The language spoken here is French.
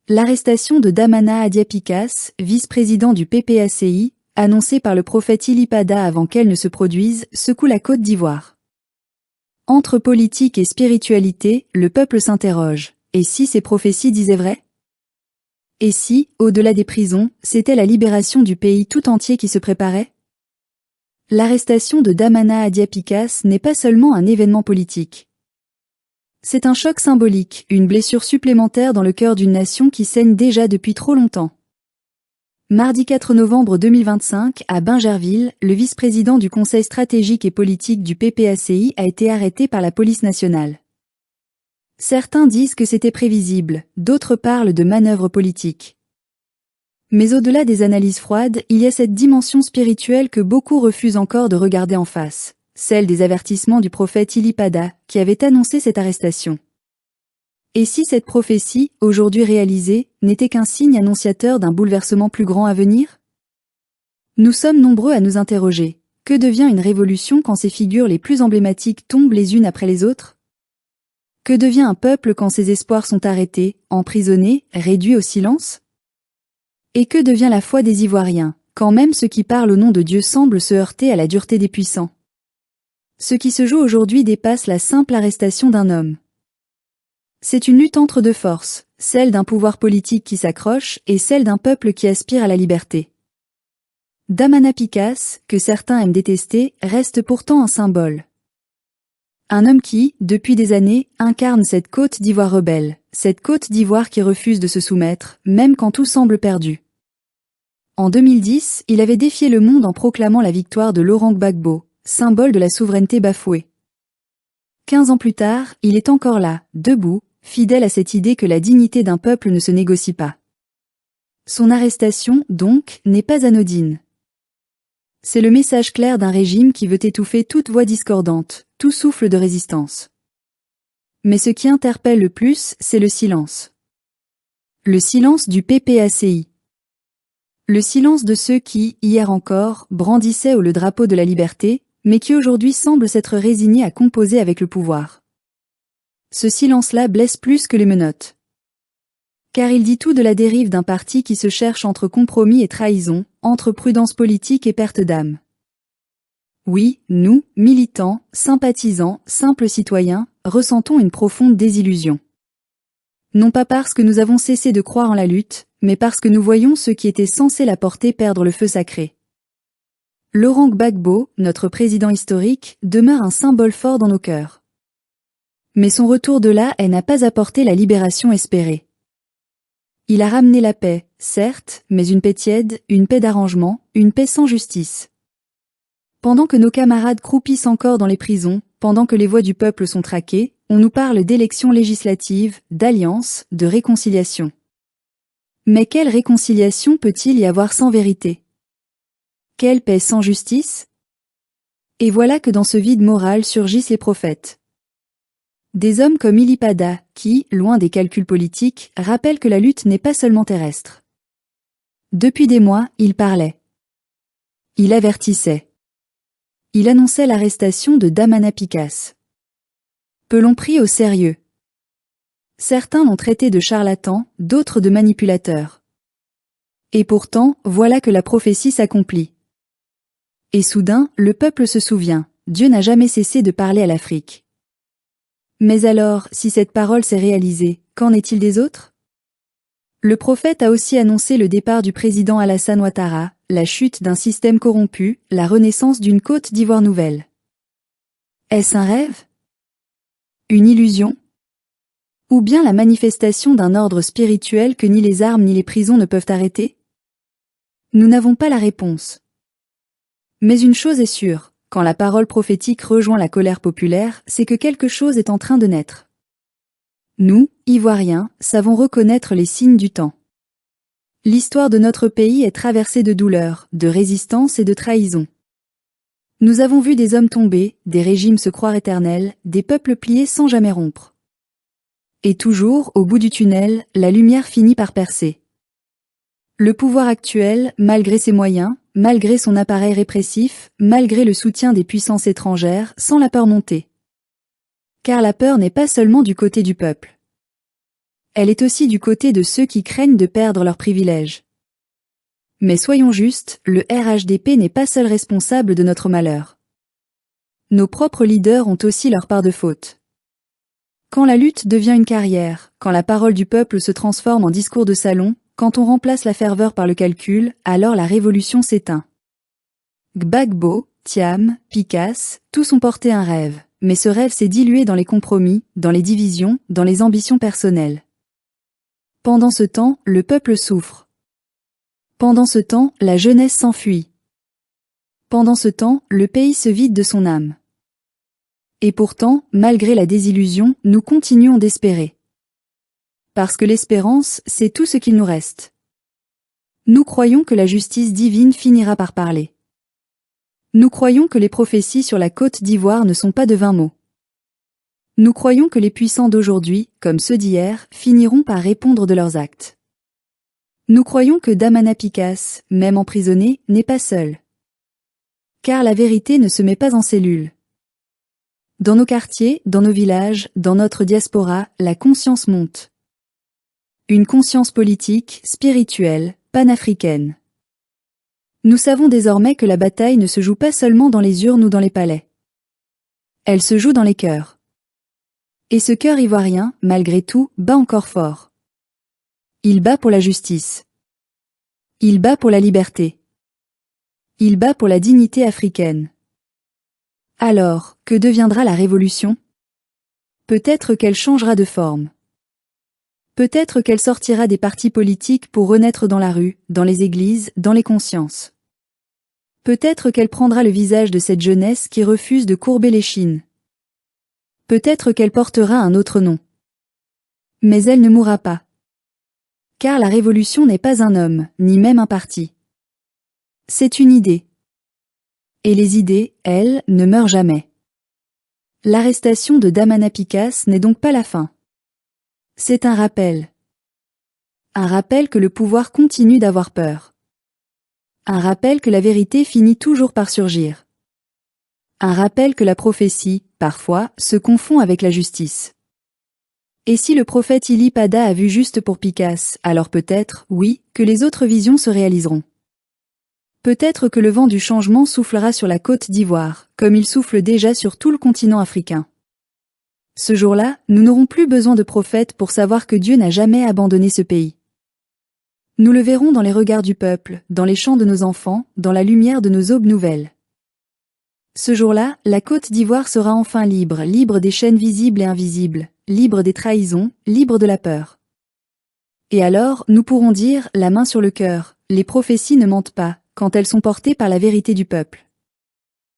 L'arrestation de Damana Adiapikas, vice-président du PPACI, annoncée par le prophète Ilipada avant qu'elle ne se produise, secoue la Côte d'Ivoire. Entre politique et spiritualité, le peuple s'interroge. Et si ces prophéties disaient vrai? Et si, au-delà des prisons, c'était la libération du pays tout entier qui se préparait? L'arrestation de Damana Adiapikas n'est pas seulement un événement politique. C'est un choc symbolique, une blessure supplémentaire dans le cœur d'une nation qui saigne déjà depuis trop longtemps. Mardi 4 novembre 2025, à Bingerville, le vice-président du Conseil stratégique et politique du PPACI a été arrêté par la police nationale. Certains disent que c'était prévisible, d'autres parlent de manœuvres politiques. Mais au-delà des analyses froides, il y a cette dimension spirituelle que beaucoup refusent encore de regarder en face, celle des avertissements du prophète Ilipada, qui avait annoncé cette arrestation. Et si cette prophétie, aujourd'hui réalisée, n'était qu'un signe annonciateur d'un bouleversement plus grand à venir? Nous sommes nombreux à nous interroger. Que devient une révolution quand ses figures les plus emblématiques tombent les unes après les autres? Que devient un peuple quand ses espoirs sont arrêtés, emprisonnés, réduits au silence? Et que devient la foi des Ivoiriens, quand même ceux qui parlent au nom de Dieu semblent se heurter à la dureté des puissants? Ce qui se joue aujourd'hui dépasse la simple arrestation d'un homme. C'est une lutte entre deux forces, celle d'un pouvoir politique qui s'accroche et celle d'un peuple qui aspire à la liberté. Damana Pikas, que certains aiment détester, reste pourtant un symbole. Un homme qui, depuis des années, incarne cette Côte d'Ivoire rebelle, cette Côte d'Ivoire qui refuse de se soumettre, même quand tout semble perdu. En 2010, il avait défié le monde en proclamant la victoire de Laurent Gbagbo, symbole de la souveraineté bafouée. 15 ans plus tard, il est encore là, debout, fidèle à cette idée que la dignité d'un peuple ne se négocie pas. Son arrestation, donc, n'est pas anodine. C'est le message clair d'un régime qui veut étouffer toute voix discordante, tout souffle de résistance. Mais ce qui interpelle le plus, c'est le silence. Le silence du PPACI. Le silence de ceux qui, hier encore, brandissaient le drapeau de la liberté, mais qui aujourd'hui semblent s'être résignés à composer avec le pouvoir. Ce silence-là blesse plus que les menottes. Car il dit tout de la dérive d'un parti qui se cherche entre compromis et trahison, entre prudence politique et perte d'âme. Oui, nous, militants, sympathisants, simples citoyens, ressentons une profonde désillusion. Non pas parce que nous avons cessé de croire en la lutte, mais parce que nous voyons ceux qui étaient censés la porter perdre le feu sacré. Laurent Gbagbo, notre président historique, demeure un symbole fort dans nos cœurs. Mais son retour de là n'a pas apporté la libération espérée. Il a ramené la paix, certes, mais une paix tiède, une paix d'arrangement, une paix sans justice. Pendant que nos camarades croupissent encore dans les prisons, pendant que les voix du peuple sont traquées, on nous parle d'élections législatives, d'alliances, de réconciliation. Mais quelle réconciliation peut-il y avoir sans vérité? Quelle paix sans justice? Et voilà que dans ce vide moral surgissent les prophètes. Des hommes comme Ilipada, qui, loin des calculs politiques, rappellent que la lutte n'est pas seulement terrestre. Depuis des mois, il parlait. Il avertissait. Il annonçait l'arrestation de Damana Pikas. Peu l'ont pris au sérieux. Certains l'ont traité de charlatan, d'autres de manipulateur. Et pourtant, voilà que la prophétie s'accomplit. Et soudain, le peuple se souvient, Dieu n'a jamais cessé de parler à l'Afrique. Mais alors, si cette parole s'est réalisée, qu'en est-il des autres? Le prophète a aussi annoncé le départ du président Alassane Ouattara, la chute d'un système corrompu, la renaissance d'une Côte d'Ivoire nouvelle. Est-ce un rêve? Une illusion? Ou bien la manifestation d'un ordre spirituel que ni les armes ni les prisons ne peuvent arrêter? Nous n'avons pas la réponse. Mais une chose est sûre. Quand la parole prophétique rejoint la colère populaire, c'est que quelque chose est en train de naître. Nous, Ivoiriens, savons reconnaître les signes du temps. L'histoire de notre pays est traversée de douleurs, de résistance et de trahison. Nous avons vu des hommes tomber, des régimes se croire éternels, des peuples pliés sans jamais rompre. Et toujours, au bout du tunnel, la lumière finit par percer. Le pouvoir actuel, malgré ses moyens, malgré son appareil répressif, malgré le soutien des puissances étrangères, sent la peur monter. Car la peur n'est pas seulement du côté du peuple. Elle est aussi du côté de ceux qui craignent de perdre leurs privilèges. Mais soyons justes, le RHDP n'est pas seul responsable de notre malheur. Nos propres leaders ont aussi leur part de faute. Quand la lutte devient une carrière, quand la parole du peuple se transforme en discours de salon, quand on remplace la ferveur par le calcul, alors la révolution s'éteint. Gbagbo, Thiam, Picasse, tous ont porté un rêve, mais ce rêve s'est dilué dans les compromis, dans les divisions, dans les ambitions personnelles. Pendant ce temps, le peuple souffre. Pendant ce temps, la jeunesse s'enfuit. Pendant ce temps, le pays se vide de son âme. Et pourtant, malgré la désillusion, nous continuons d'espérer. Parce que l'espérance, c'est tout ce qu'il nous reste. Nous croyons que la justice divine finira par parler. Nous croyons que les prophéties sur la Côte d'Ivoire ne sont pas de vains mots. Nous croyons que les puissants d'aujourd'hui, comme ceux d'hier, finiront par répondre de leurs actes. Nous croyons que Damana Picasse, même emprisonné, n'est pas seul. Car la vérité ne se met pas en cellule. Dans nos quartiers, dans nos villages, dans notre diaspora, la conscience monte. Une conscience politique, spirituelle, panafricaine. Nous savons désormais que la bataille ne se joue pas seulement dans les urnes ou dans les palais. Elle se joue dans les cœurs. Et ce cœur ivoirien, malgré tout, bat encore fort. Il bat pour la justice. Il bat pour la liberté. Il bat pour la dignité africaine. Alors, que deviendra la révolution? Peut-être qu'elle changera de forme. Peut-être qu'elle sortira des partis politiques pour renaître dans la rue, dans les églises, dans les consciences. Peut-être qu'elle prendra le visage de cette jeunesse qui refuse de courber l'échine. Peut-être qu'elle portera un autre nom. Mais elle ne mourra pas. Car la révolution n'est pas un homme, ni même un parti. C'est une idée. Et les idées, elles, ne meurent jamais. L'arrestation de Damana Picasse n'est donc pas la fin. C'est un rappel. Un rappel que le pouvoir continue d'avoir peur. Un rappel que la vérité finit toujours par surgir. Un rappel que la prophétie, parfois, se confond avec la justice. Et si le prophète Ili Pada a vu juste pour Picasse, alors peut-être, oui, que les autres visions se réaliseront. Peut-être que le vent du changement soufflera sur la Côte d'Ivoire, comme il souffle déjà sur tout le continent africain. Ce jour-là, nous n'aurons plus besoin de prophètes pour savoir que Dieu n'a jamais abandonné ce pays. Nous le verrons dans les regards du peuple, dans les chants de nos enfants, dans la lumière de nos aubes nouvelles. Ce jour-là, la Côte d'Ivoire sera enfin libre, libre des chaînes visibles et invisibles, libre des trahisons, libre de la peur. Et alors, nous pourrons dire, la main sur le cœur, les prophéties ne mentent pas, quand elles sont portées par la vérité du peuple.